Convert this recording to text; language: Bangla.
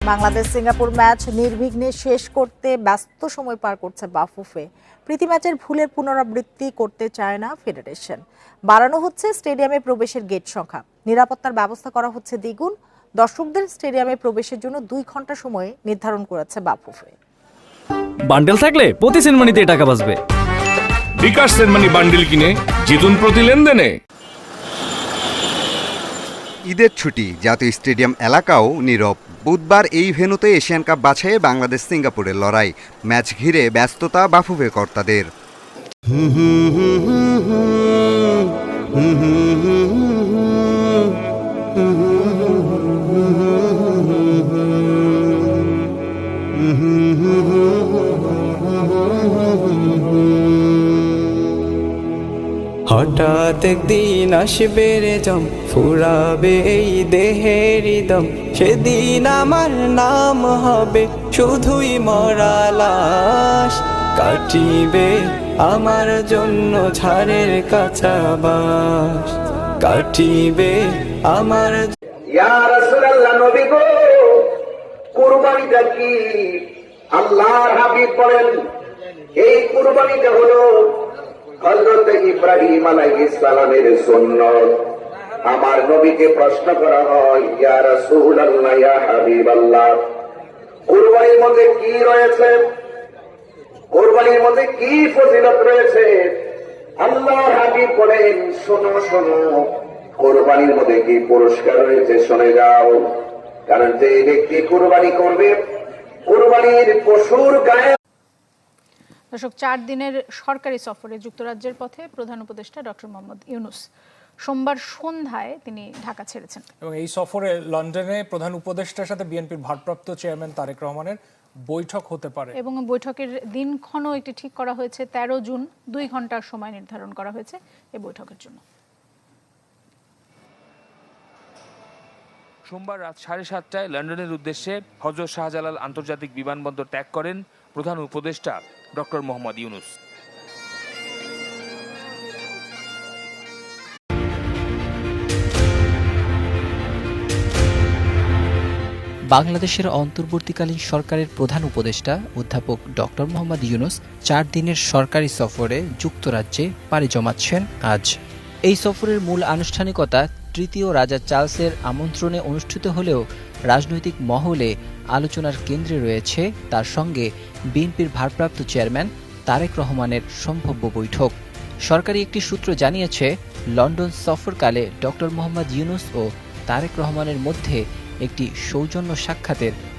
বাংলাদেশ সিঙ্গাপুর ম্যাচ নির্বিঘ্নে শেষ করতে ব্যস্ত সময় পার করছে বাফুফে। প্রীতি ম্যাচের ভুলের পুনরাবৃত্তি করতে চায় না ফেডারেশন। বাড়ানো হচ্ছে স্টেডিয়ামে প্রবেশের গেট সংখ্যা, নিরাপত্তার ব্যবস্থা করা হচ্ছে দ্বিগুণ। দর্শকদের স্টেডিয়ামে প্রবেশের জন্য 2 ঘন্টা সময় নির্ধারণ করেছে বাফুফে। বান্ডেল থাকলে প্রতি সেনমানিতে টাকা বাঁচবে। বিকাশ সেনমানি বান্ডেল কিনে জিতুন প্রতি লেনদেনে। ঈদের ছুটি, জাতীয় স্টেডিয়াম এলাকাও নীরব। বুধবার এই ভেন্যুতে এশিয়ান কাপ বাছাইয়ে বাংলাদেশ সিঙ্গাপুরের লড়াই। ম্যাচ ঘিরে ব্যস্ততা বাফুফে কর্তাদের। হঠাৎ একদিন আসবে রে জম, ফুরাবে এই দেহের দম, সেদিন আমার নাম হবে শুধুই মরা লাশ। কাটিবে আমার জন্য ঝাড়ের কাঁচা বাস, কাটিবে আমার। ইয়া রাসূলুল্লাহ, নবী গো, কুরবানিটা কি? আল্লাহর হাবিব বলেন এই কুরবানিটা হলো হযরত ইব্রাহিম আলাইহিস সালামের সুন্নাত। আমার নবীকে প্রশ্ন করা হয়, ইয়া রাসূলুল্লাহ, ইয়া হাবিবাল্লাহ, কুরবানির মধ্যে কি রয়েছে? কুরবানির মধ্যে কি ফজিলত রয়েছে? আল্লাহর হাবিব বলেন, শোনো শোনো, কুরবানির মধ্যে কি পুরস্কার রয়েছে শুনে যাও। কারণ যে ব্যক্তি কুরবানি করবে, কুরবানির পশুর গায়ে। দর্শক, 4 দিনের সরকারি সফরে যুক্তরাজ্যের পথে প্রধান উপদেষ্টা ডক্টর মোহাম্মদ ইউনূস সোমবার সন্ধ্যায় তিনি ঢাকা ছেড়েছেন এবং এই সফরে লন্ডনে প্রধান উপদেষ্টার সাথে বিএনপির ভারপ্রাপ্ত চেয়ারম্যান তারেক রহমানের বৈঠক হতে পারে এবং বৈঠকের দিনক্ষণও একটি ঠিক করা হয়েছে। 13 জুন 2 ঘন্টার সময় নির্ধারণ করা হয়েছে এই বৈঠকের জন্য। সোমবার রাত 7:30টায় লন্ডনের উদ্দেশ্যে হযরত শাহজালাল আন্তর্জাতিক বিমানবন্দর ত্যাগ করেন প্রধান উপদেষ্টা ডক্টর মোহাম্মদ ইউনূস। বাংলাদেশের অন্তর্বর্তীকালীন সরকারের প্রধান উপদেষ্টা অধ্যাপক ডক্টর মোহাম্মদ ইউনূস 4 দিনের সরকারি সফরে যুক্তরাজ্যে পাড়ি জমাচ্ছেন আজ। এই সফরের মূল আনুষ্ঠানিকতা তৃতীয় রাজা চার্লসের আমন্ত্রণে অনুষ্ঠিত হলেও রাজনৈতিক মহলে আলোচনার কেন্দ্রে রয়েছে তার সঙ্গে বিএনপির ভারপ্রাপ্ত চেয়ারম্যান তারেক রহমানের সম্ভাব্য বৈঠক। সরকারি একটি সূত্র জানিয়েছে, লন্ডন সফরকালে ডক্টর মোহাম্মদ ইউনূস ও তারেক রহমানের মধ্যে একটি সৌজন্য সাক্ষাতের